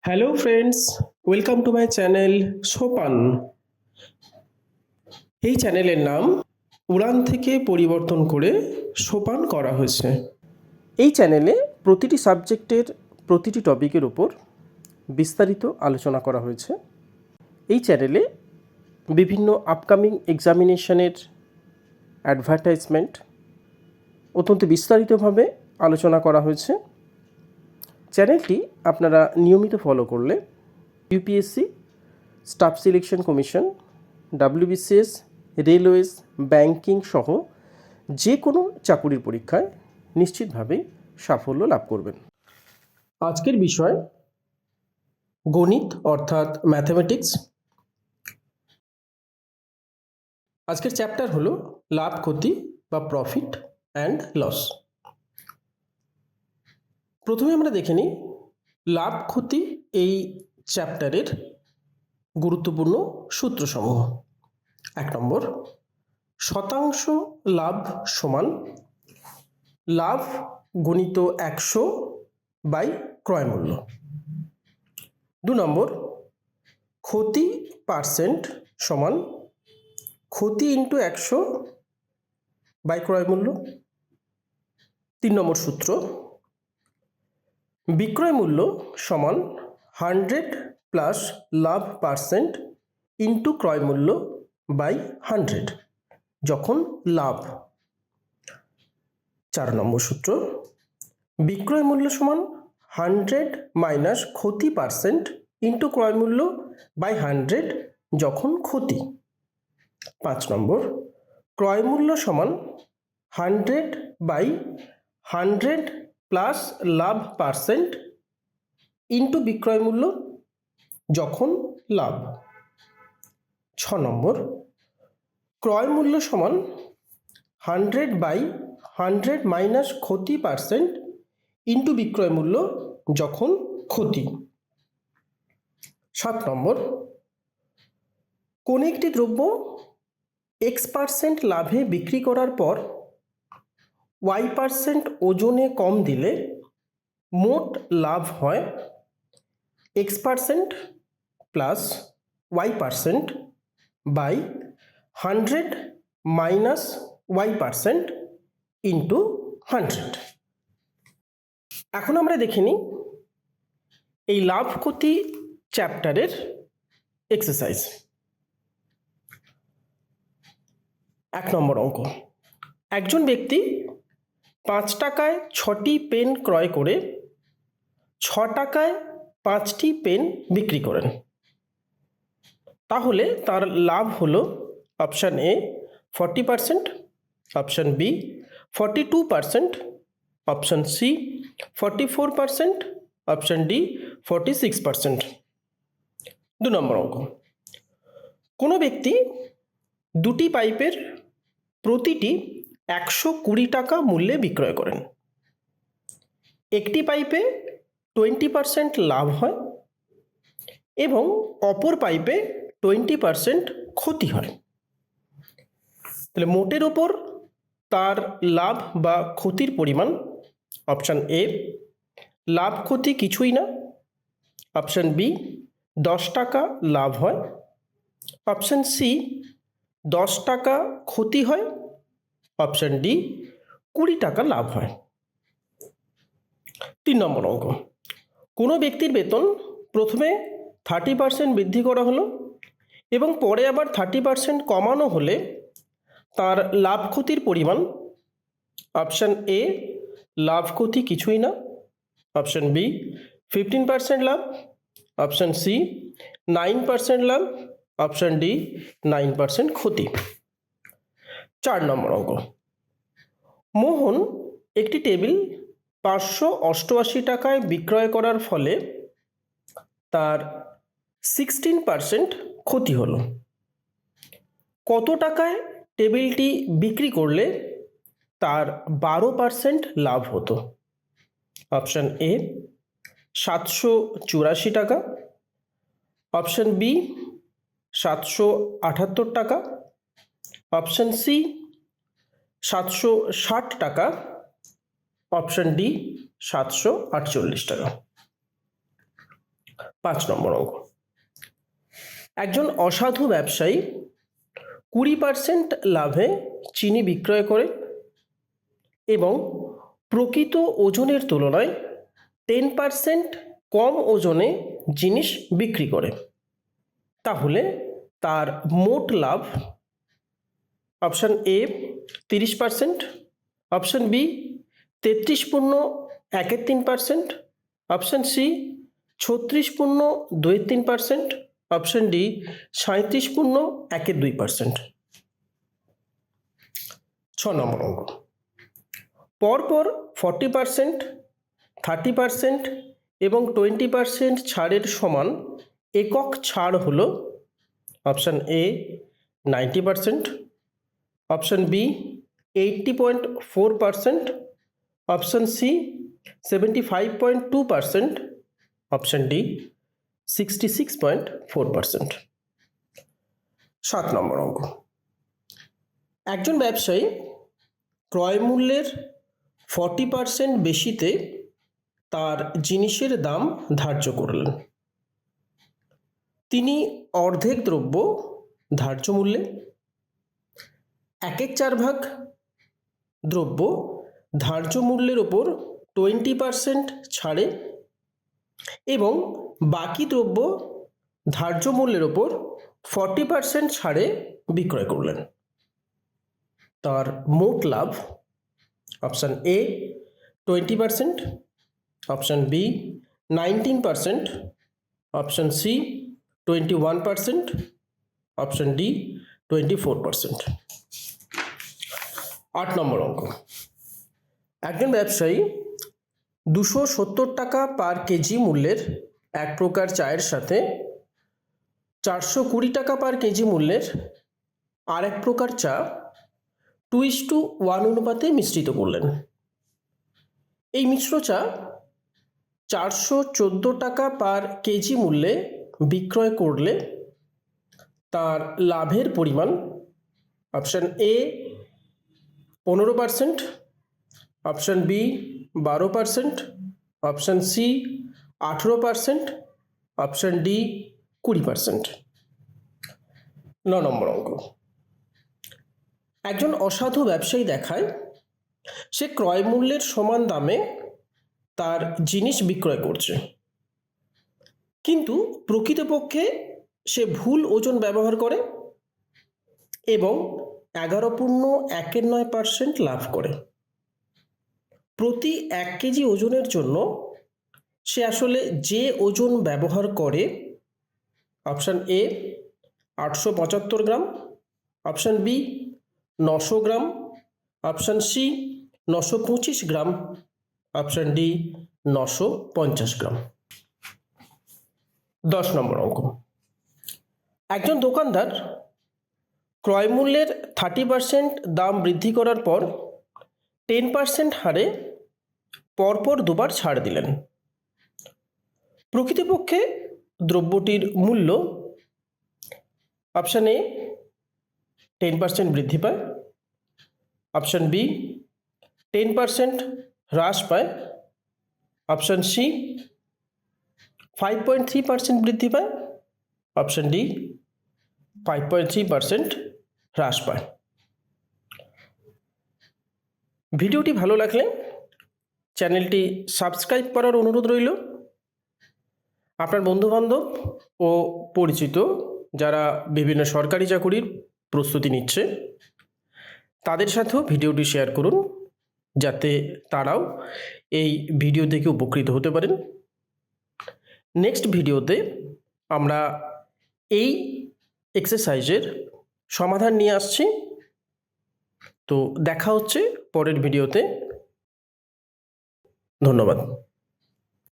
Hello friends, welcome to my channel সোপান। এই চ্যানেলের নাম উড়ান থেকে পরিবর্তন করে সোপান করা হয়েছে। এই চ্যানেলে প্রতিটি সাবজেক্টের প্রতিটি টপিকের উপর বিস্তারিত আলোচনা করা হয়েছে। এই চ্যানেলে বিভিন্ন আপকামিং এক্সামিনেশনের অ্যাডভার্টাইজমেন্ট অত্যন্ত বিস্তারিতভাবে আলোচনা করা হয়েছে। চ্যানেলটি আপনারা নিয়মিত ফলো করলে UPSC, staff selection commission, WBCS, railways, banking সহ যে কোনো চাকুরির পরীক্ষায় নিশ্চিতভাবেই সাফল্য লাভ করবেন। আজকের বিষয় গণিত অর্থাৎ ম্যাথমেটিক্স। আজকের চ্যাপ্টার হলো লাভ ক্ষতি বা প্রফিট অ্যান্ড লস। প্রথমে আমরা দেখে নিই লাভ ক্ষতি এই চ্যাপ্টারের গুরুত্বপূর্ণ সূত্রসমূহ। 1 নম্বর, শতাংশ লাভ সমান লাভ গুণিত 100 বাই ক্রয় মূল্য। 2 নম্বর, ক্ষতি পার্সেন্ট সমান ক্ষতি ইন্টু 100 বাই ক্রয় মূল্য। 3 নম্বর সূত্র, বিক্রয় মূল্য সমান 100 প্লাস লাভ পার্সেন্ট ইন্টু ক্রয় মূল্য বাই 100 যখন লাভ। 4 নম্বর সূত্র, বিক্রয় মূল্য সমান 100 মাইনাস ক্ষতি পার্সেন্ট ইন্টু ক্রয় মূল্য বাই 100 যখন ক্ষতি। 5 নম্বর, ক্রয় মূল্য সমান 100 বাই 100 প্লাস লাভ পার্সেন্ট ইন্টু বিক্রয় মূল্য যখন লাভ। 6 নম্বর, ক্রয় মূল্য সমান 100 বাই 100 মাইনাস ক্ষতি পার্সেন্ট ইন্টু বিক্রয় মূল্য যখন ক্ষতি। 7 নম্বর, কোন একটি দ্রব্য X% লাভে বিক্রি করার পর Y% ওজনে কম দিলে মোট লাভ হয় X% plus Y% by 100 minus Y% into 100। এখন আমরা দেখে নিই এই লাভ ক্ষতি চ্যাপ্টারের এক্সারসাইজ। 1 নম্বর অঙ্ক, একজন ব্যক্তি 5 টাকায় 6টি পেন ক্রয় করে 6 টাকায় 5টি পেন বিক্রি করেন। তাহলে তার লাভ হলো option A 40%, option B 42%, option C 44%, option D 46%। 2 নম্বর অঙ্ক, কোনো ব্যক্তি দুটি পাইপের প্রতিটি 120 টাকা মূল্যে বিক্রয় করেন। একটি পাইপে 20% লাভ হয় এবং অপর পাইপে 20% ক্ষতি হয়। তাহলে মোটের ওপর তার লাভ বা ক্ষতির পরিমাণ অপশান এ লাভ ক্ষতি কিছুই না, অপশান বি 10 টাকা লাভ হয়, অপশান সি 10 টাকা ক্ষতি হয়, অপশান ডি 20 টাকা লাভ হয়। 3 নম্বর অঙ্ক, কোনো ব্যক্তির বেতন প্রথমে 30% বৃদ্ধি করা হলো এবং পরে আবার 30% কমানো হলে তার লাভ ক্ষতির পরিমাণ অপশান এ লাভ ক্ষতি কিছুই না, অপশান বি 15% লাভ, অপশান সি 9% লাভ, অপশান ডি 9% ক্ষতি। 4 নম্বর অঙ্ক, মোহন একটি টেবিল 588 টাকায় বিক্রয় করার ফলে তার 16% ক্ষতি হলো। কত টাকায় টেবিলটি বিক্রি করলে তার 12% লাভ হতো? অপশান এ 784 টাকা, অপশান বি 778 টাকা, অপশান সি 760 টাকা, অপশান ডি 748 টাকা। 5 নম্বর অঙ্ক, একজন অসাধু ব্যবসায়ী 20% লাভে চিনি বিক্রয় করে এবং প্রকৃত ওজনের তুলনায় 10% কম ওজনে জিনিস বিক্রি করে, তাহলে তার মোট লাভ option A 30%, option B 33.13%, option C 36.23%, option D 37.12%। 6 নম্বর অঙ্ক, পরপর 40%, 30% এবং 20% ছাড়ের সমান একক ছাড় হলো option A 90%, option B 80.4%, option C 75.2%, option D 66.4%। 7 নম্বর অঙ্ক, একজন ব্যবসায়ী ক্রয় মূল্যের 40% বেশিতে তার জিনিসের দাম ধার্য করলেন। তিনি অর্ধেক দ্রব্য ধার্য মূল্যে, 1/4 দ্রব্য ধার্য মূল্যের ওপর 20% ছাড়ে এবং বাকি দ্রব্য ধার্য মূল্যের ওপর 40% ছাড়ে বিক্রয় করলেন। তার মোট লাভ option A 20%, option B 19%, option C 21%, option D 24%। 8 নম্বর অঙ্ক, একজন ব্যবসায়ী 270 টাকা পার কেজি মূল্যের এক প্রকার চায়ের সাথে 420 টাকা পার কেজি মূল্যের আর এক প্রকার চা 2:1 অনুপাতে মিশ্রিত করলেন। এই মিশ্র চা 414 টাকা পার কেজি মূল্যে বিক্রয় করলে তার লাভের পরিমাণ option A 15%, option B 12%, option C 18%, option D 20%। 9 নম্বর অঙ্ক, একজন অসাধু ব্যবসায়ী দেখায় সে ক্রয় মূল্যের সমান দামে তার জিনিস বিক্রয় করছে, কিন্তু প্রকৃতপক্ষে সে ভুল ওজন ব্যবহার করে এবং 11.19% লাভ করে। প্রতি 1 কেজি ওজনের জন্য সে আসলে যে ওজন ব্যবহার করে option A 875 gram, option B 900 gram, option C 925 gram, option D 950 gram. 10 নম্বর অঙ্ক, একজন দোকানদার ক্রয় মূল্যের 30% দাম বৃদ্ধি করার পর 10% হারে পরপর দুবার ছাড় দিলেন। প্রকৃতপক্ষে দ্রব্যটির মূল্য অপশান এ 10% বৃদ্ধি পায়, অপশান বি 10% হ্রাস পায়, অপশান সি 5.3% বৃদ্ধি পায়, অপশান ডি 5.3% হ্রাস পায়। ভিডিওটি ভালো লাগলে চ্যানেলটি সাবস্ক্রাইব করার অনুরোধ রইল। আপনার বন্ধুবান্ধব ও পরিচিত যারা বিভিন্ন সরকারি চাকুরির প্রস্তুতি নিচ্ছে তাদের সাথেও ভিডিওটি শেয়ার করুন, যাতে তারাও এই ভিডিও থেকে উপকৃত হতে পারেন। নেক্সট ভিডিওতে আমরা এই এক্সারসাইজের সমাধান নিয়ে আসছি। তো দেখা হচ্ছে পরের ভিডিওতে। ধন্যবাদ।